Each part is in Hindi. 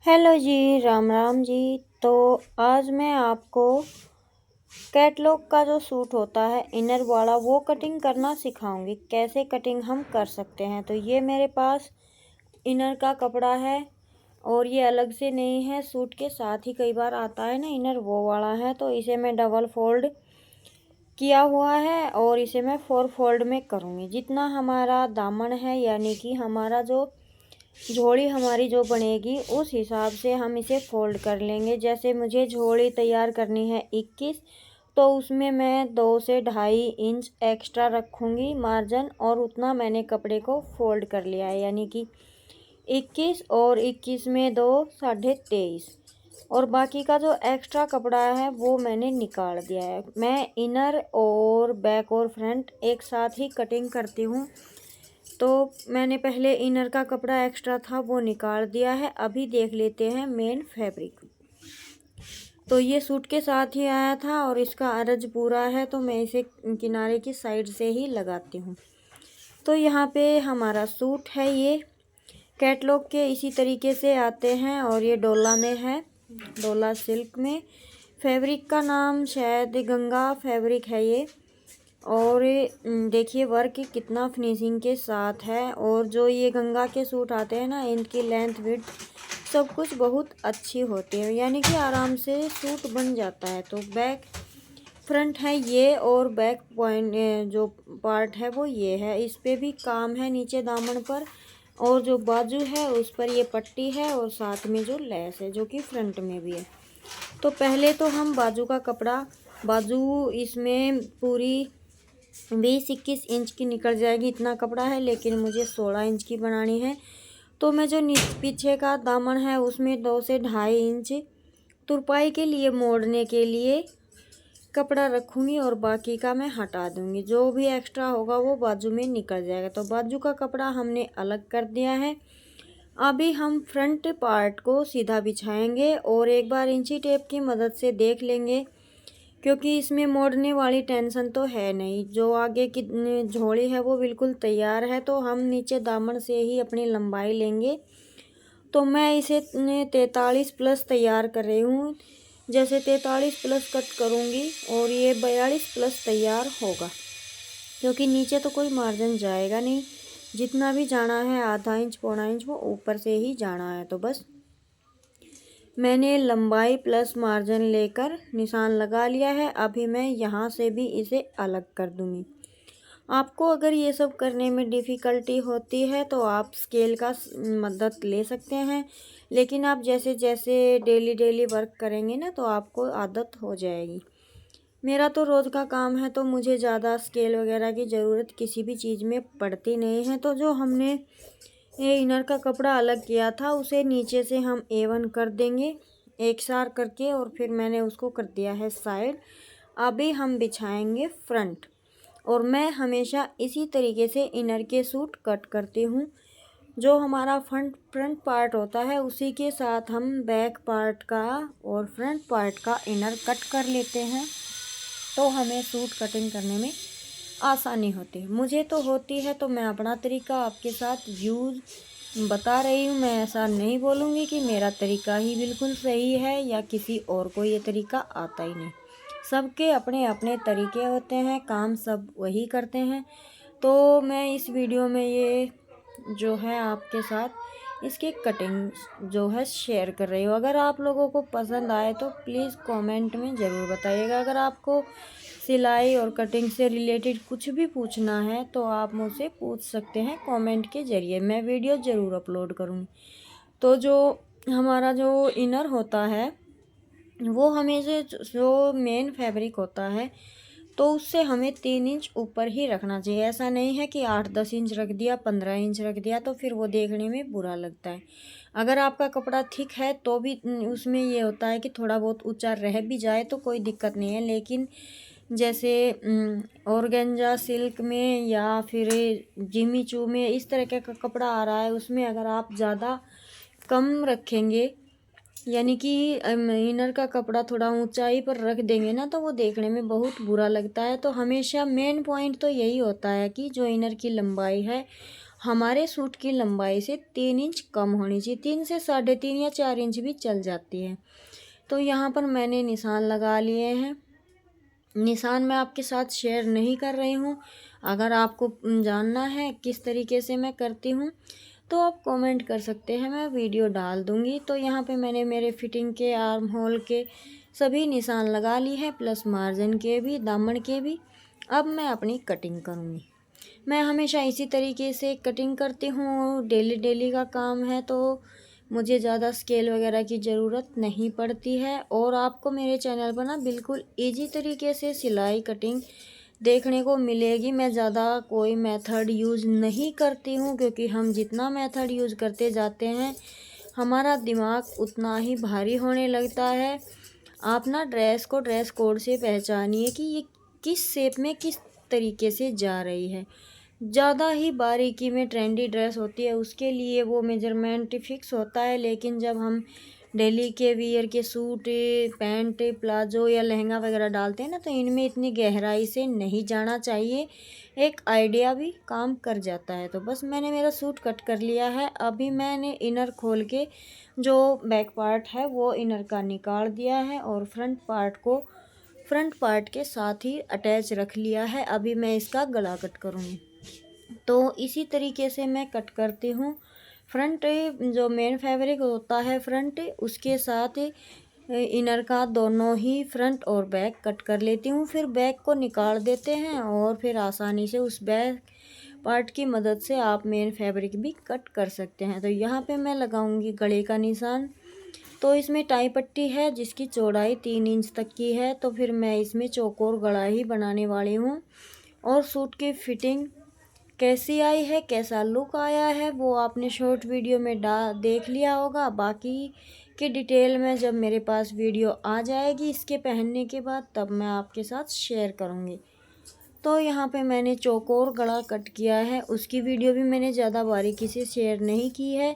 हेलो जी, राम राम जी। तो आज मैं आपको कैटलॉग का जो सूट होता है इनर वाला वो कटिंग करना सिखाऊंगी। कैसे कटिंग हम कर सकते हैं। तो ये मेरे पास इनर का कपड़ा है और ये अलग से नहीं है, सूट के साथ ही कई बार आता है ना इनर, वो वाला है। तो इसे मैं डबल फोल्ड किया हुआ है और इसे मैं 4 फोल्ड में करूँगी। जितना हमारा दामन है यानी कि हमारा जो झोली हमारी जो बनेगी उस हिसाब से हम इसे फोल्ड कर लेंगे। जैसे मुझे झोली तैयार करनी है 21, तो उसमें मैं 2 से 2.5 इंच एक्स्ट्रा रखूँगी मार्जिन, और उतना मैंने कपड़े को फोल्ड कर लिया है। यानी कि 21 और 21 में 2 23.5, और बाकी का जो एक्स्ट्रा कपड़ा है वो मैंने निकाल दिया है। मैं इनर और बैक और फ्रंट एक साथ ही कटिंग करती हूँ। तो मैंने पहले इनर का कपड़ा एक्स्ट्रा था वो निकाल दिया है। अभी देख लेते हैं मेन फैब्रिक। तो ये सूट के साथ ही आया था और इसका अर्ज पूरा है, तो मैं इसे किनारे की साइड से ही लगाती हूँ। तो यहाँ पे हमारा सूट है, ये कैटलॉग के इसी तरीके से आते हैं और ये डोला में है, डोला सिल्क में। फैब्रिक का नाम शायद गंगा फैब्रिक है ये। और देखिए वर्क कितना फिनिशिंग के साथ है। और जो ये गंगा के सूट आते हैं ना, इनकी लेंथ विड्थ सब कुछ बहुत अच्छी होती है, यानी कि आराम से सूट बन जाता है। तो बैक फ्रंट है ये, और बैक पॉइंट जो पार्ट है वो ये है। इस पे भी काम है नीचे दामन पर, और जो बाजू है उस पर ये पट्टी है, और साथ में जो लेस है जो कि फ्रंट में भी है। तो पहले तो हम बाजू का कपड़ा, बाजू इसमें पूरी 20-21 इंच की निकल जाएगी, इतना कपड़ा है। लेकिन मुझे 16 इंच की बनानी है, तो मैं जो पीछे का दामन है उसमें 2 से 2.5 इंच तुरपाई के लिए मोड़ने के लिए कपड़ा रखूँगी, और बाकी का मैं हटा दूँगी। जो भी एक्स्ट्रा होगा वो बाजू में निकल जाएगा। तो बाजू का कपड़ा हमने अलग कर दिया है। अभी हम फ्रंट पार्ट को सीधा बिछाएंगे और एक बार इंची टेप की मदद से देख लेंगे, क्योंकि इसमें मोड़ने वाली टेंशन तो है नहीं। जो आगे की झोली है वो बिल्कुल तैयार है, तो हम नीचे दामन से ही अपनी लंबाई लेंगे। तो मैं इसे 43 प्लस तैयार कर रही हूँ। जैसे 43 प्लस कट करूँगी और ये 42 प्लस तैयार होगा, क्योंकि नीचे तो कोई मार्जिन जाएगा नहीं। जितना भी जाना है आधा इंच पौना इंच वो ऊपर से ही जाना है। तो बस मैंने लंबाई प्लस मार्जिन लेकर निशान लगा लिया है। अभी मैं यहाँ से भी इसे अलग कर दूँगी। आपको अगर ये सब करने में डिफ़िकल्टी होती है तो आप स्केल का मदद ले सकते हैं, लेकिन आप जैसे जैसे डेली वर्क करेंगे ना तो आपको आदत हो जाएगी। मेरा तो रोज़ का काम है, तो मुझे ज़्यादा स्केल वगैरह की ज़रूरत किसी भी चीज़ में पड़ती नहीं है। तो जो हमने ये इनर का कपड़ा अलग किया था उसे नीचे से हम A1 कर देंगे एक सार करके, और फिर मैंने उसको कर दिया है साइड। अभी हम बिछाएंगे फ्रंट, और मैं हमेशा इसी तरीके से इनर के सूट कट करती हूँ। जो हमारा फ्रंट पार्ट होता है उसी के साथ हम बैक पार्ट का और फ्रंट पार्ट का इनर कट कर लेते हैं, तो हमें सूट कटिंग करने में आसानी होती है। मुझे तो होती है, तो मैं अपना तरीका आपके साथ यूज़ बता रही हूँ। मैं ऐसा नहीं बोलूँगी कि मेरा तरीका ही बिल्कुल सही है या किसी और को ये तरीका आता ही नहीं। सबके अपने अपने तरीके होते हैं, काम सब वही करते हैं। तो मैं इस वीडियो में ये जो है आपके साथ इसकी कटिंग जो है शेयर कर रही हूँ। अगर आप लोगों को पसंद आए तो प्लीज़ कमेंट में ज़रूर बताइएगा। अगर आपको सिलाई और कटिंग से रिलेटेड कुछ भी पूछना है तो आप मुझसे पूछ सकते हैं कमेंट के ज़रिए, मैं वीडियो ज़रूर अपलोड करूँगी। तो जो हमारा जो इनर होता है वो हमेशा जो मेन फैब्रिक होता है तो उससे हमें 3 इंच ऊपर ही रखना चाहिए। ऐसा नहीं है कि 8-10 इंच रख दिया, 15 इंच रख दिया, तो फिर वो देखने में बुरा लगता है। अगर आपका कपड़ा थिक है तो भी उसमें ये होता है कि थोड़ा बहुत ऊंचा रह भी जाए तो कोई दिक्कत नहीं है। लेकिन जैसे ऑर्गेन्जा सिल्क में या फिर जिमी चू में इस तरह का कपड़ा आ रहा है, उसमें अगर आप ज़्यादा कम रखेंगे यानी कि इनर का कपड़ा थोड़ा ऊंचाई पर रख देंगे ना, तो वो देखने में बहुत बुरा लगता है। तो हमेशा मेन पॉइंट तो यही होता है कि जो इनर की लंबाई है हमारे सूट की लंबाई से 3 इंच कम होनी चाहिए। 3 से 3.5 या 4 इंच भी चल जाती है। तो यहाँ पर मैंने निशान लगा लिए हैं। निशान मैं आपके साथ शेयर नहीं कर रही हूँ। अगर आपको जानना है किस तरीके से मैं करती हूँ तो आप कमेंट कर सकते हैं, मैं वीडियो डाल दूँगी। तो यहाँ पे मैंने मेरे फिटिंग के, आर्म होल के सभी निशान लगा ली है, प्लस मार्जिन के भी, दामन के भी। अब मैं अपनी कटिंग करूँगी। मैं हमेशा इसी तरीके से कटिंग करती हूँ। डेली का काम है तो मुझे ज़्यादा स्केल वगैरह की ज़रूरत नहीं पड़ती है। और आपको मेरे चैनल पर ना बिल्कुल इजी तरीके से सिलाई कटिंग देखने को मिलेगी। मैं ज़्यादा कोई मेथड यूज़ नहीं करती हूँ, क्योंकि हम जितना मेथड यूज़ करते जाते हैं हमारा दिमाग उतना ही भारी होने लगता है। आप ना ड्रेस को ड्रेस कोड से पहचानिए कि ये किस शेप में किस तरीके से जा रही है। ज़्यादा ही बारीकी में ट्रेंडी ड्रेस होती है उसके लिए वो मेजरमेंट फिक्स होता है, लेकिन जब हम डेली के वियर के सूट, पैंट, प्लाजो या लहंगा वगैरह डालते हैं ना तो इनमें इतनी गहराई से नहीं जाना चाहिए। एक आइडिया भी काम कर जाता है। तो बस मैंने मेरा सूट कट कर लिया है। अभी मैंने इनर खोल के जो बैक पार्ट है वो इनर का निकाल दिया है और फ्रंट पार्ट के साथ ही अटैच रख लिया है। अभी मैं इसका गला कट करूँगी। तो इसी तरीके से मैं कट करती हूँ। फ्रंट जो मेन फैब्रिक होता है फ्रंट, उसके साथ इनर का दोनों ही फ्रंट और बैक कट कर लेती हूँ। फिर बैक को निकाल देते हैं और फिर आसानी से उस बैक पार्ट की मदद से आप मेन फैब्रिक भी कट कर सकते हैं। तो यहाँ पे मैं लगाऊंगी गले का निशान। तो इसमें टाई पट्टी है जिसकी चौड़ाई 3 इंच तक की है। तो फिर मैं इसमें चौकोर गला ही बनाने वाली हूँ। और सूट की फिटिंग कैसी आई है, कैसा लुक आया है, वो आपने शॉर्ट वीडियो में देख लिया होगा। बाकी की डिटेल में जब मेरे पास वीडियो आ जाएगी इसके पहनने के बाद तब मैं आपके साथ शेयर करूँगी। तो यहाँ पे मैंने चौकोर गला कट किया है, उसकी वीडियो भी मैंने ज़्यादा बारीकी से शेयर नहीं की है।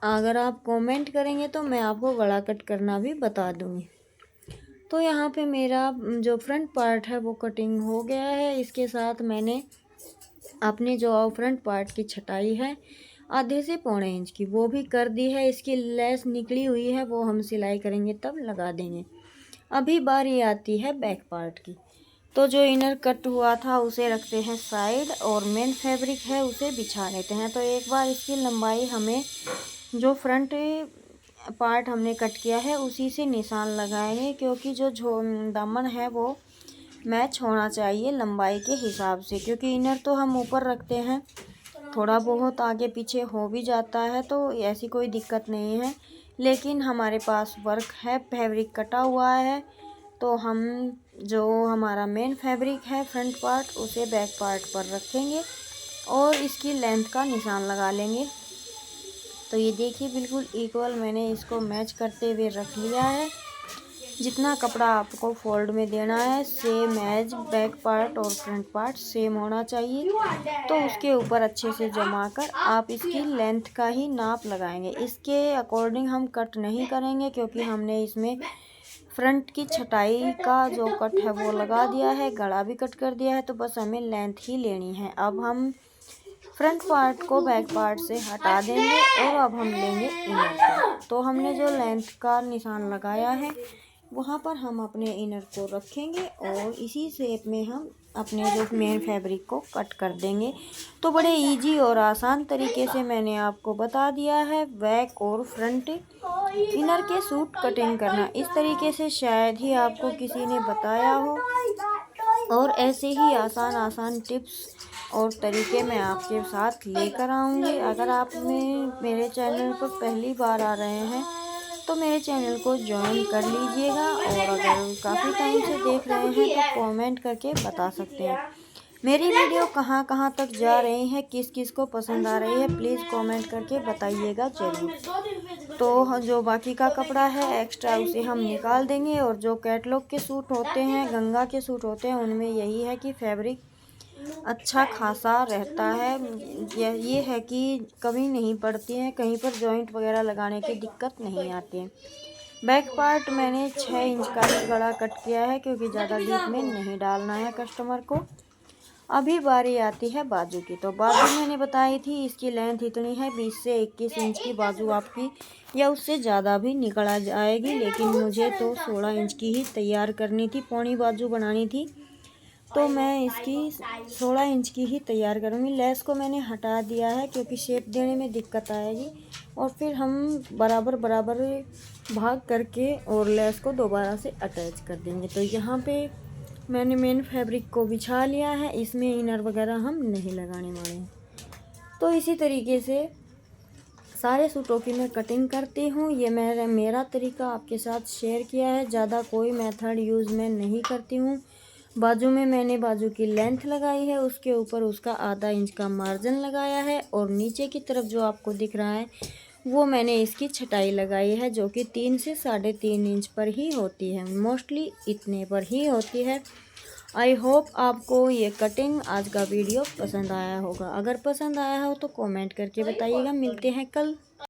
अगर आप कमेंट करेंगे तो मैं आपको गला कट करना भी बता दूँगी। तो यहाँ पे मेरा जो फ्रंट पार्ट है वो कटिंग हो गया है। इसके साथ मैंने अपने जो फ्रंट पार्ट की छटाई है आधे से पौने इंच की वो भी कर दी है। इसकी लेस निकली हुई है वो हम सिलाई करेंगे तब लगा देंगे। अभी बारी आती है बैक पार्ट की। तो जो इनर कट हुआ था उसे रखते हैं साइड और मेन फैब्रिक है उसे बिछा लेते हैं। तो एक बार इसकी लंबाई हमें जो फ्रंट पार्ट हमने कट किया है उसी से निशान लगाएंगे, क्योंकि जो दामन है वो मैच होना चाहिए लंबाई के हिसाब से। क्योंकि इनर तो हम ऊपर रखते हैं, थोड़ा बहुत आगे पीछे हो भी जाता है तो ऐसी कोई दिक्कत नहीं है। लेकिन हमारे पास वर्क है, फैब्रिक कटा हुआ है, तो हम जो हमारा मेन फैब्रिक है फ्रंट पार्ट उसे बैक पार्ट पर रखेंगे और इसकी लेंथ का निशान लगा लेंगे। तो ये देखिए बिल्कुल इक्वल मैंने इसको मैच करते हुए रख लिया है। जितना कपड़ा आपको फोल्ड में देना है सेम एज बैक पार्ट और फ्रंट पार्ट सेम होना चाहिए। तो उसके ऊपर अच्छे से जमा कर आप इसकी लेंथ का ही नाप लगाएंगे। इसके अकॉर्डिंग हम कट नहीं करेंगे, क्योंकि हमने इसमें फ्रंट की छटाई का जो कट है वो लगा दिया है, गला भी कट कर दिया है। तो बस हमें लेंथ ही लेनी है। अब हम फ्रंट पार्ट को बैक पार्ट से हटा देंगे और अब हम लेंगे इनर का। तो हमने जो लेंथ का निशान लगाया है वहाँ पर हम अपने इनर को रखेंगे और इसी शेप में हम अपने जो मेन फैब्रिक को कट कर देंगे। तो बड़े इजी और आसान तरीके से मैंने आपको बता दिया है बैक और फ्रंट इनर के सूट कटिंग करना। इस तरीके से शायद ही आपको किसी ने बताया हो, और ऐसे ही आसान टिप्स और तरीके मैं आपके साथ लेकर आऊँगी। अगर आप मेरे चैनल पर पहली बार आ रहे हैं तो मेरे चैनल को ज्वाइन कर लीजिएगा, और अगर काफ़ी टाइम से देख रहे हैं तो कमेंट करके बता सकते हैं मेरी वीडियो कहाँ कहाँ तक जा रही है, किस किस को पसंद आ रही है, प्लीज़ कमेंट करके बताइएगा ज़रूर। तो जो बाकी का कपड़ा है एक्स्ट्रा उसे हम निकाल देंगे। और जो कैटलॉग के सूट होते हैं, गंगा के सूट होते हैं, उनमें यही है कि फैब्रिक अच्छा खासा रहता है। ये है कि कमी नहीं पड़ती है, कहीं पर जॉइंट वगैरह लगाने की दिक्कत नहीं आती है। बैक पार्ट मैंने 6 इंच का ही गला कट किया है, क्योंकि ज़्यादा डीप में नहीं डालना है कस्टमर को। अभी बारी आती है बाजू की। तो बाजू मैंने बताई थी इसकी लेंथ इतनी है 20 से 21 इंच की बाजू आपकी, या उससे ज़्यादा भी निकल आ जाएगी, लेकिन मुझे तो 16 इंच की ही तैयार करनी थी, पौनी बाजू बनानी थी, तो मैं इसकी 16 इंच की ही तैयार करूँगी। लेस को मैंने हटा दिया है क्योंकि शेप देने में दिक्कत आएगी, और फिर हम बराबर बराबर भाग करके और लेस को दोबारा से अटैच कर देंगे। तो यहाँ पे मैंने मेन फैब्रिक को बिछा लिया है, इसमें इनर वगैरह हम नहीं लगाने वाले हैं। तो इसी तरीके से सारे सूटों की मैं कटिंग करती हूँ। ये मेरा तरीका आपके साथ शेयर किया है, ज़्यादा कोई मेथड यूज़ मैं नहीं करती हूँ। बाजू में मैंने बाजू की लेंथ लगाई है, उसके ऊपर उसका आधा इंच का मार्जिन लगाया है, और नीचे की तरफ जो आपको दिख रहा है वो मैंने इसकी छटाई लगाई है, जो कि 3 से 3.5 इंच पर ही होती है, मोस्टली इतने पर ही होती है। आई होप आपको ये कटिंग आज का वीडियो पसंद आया होगा। अगर पसंद आया हो तो कमेंट करके बताइएगा। मिलते हैं कल।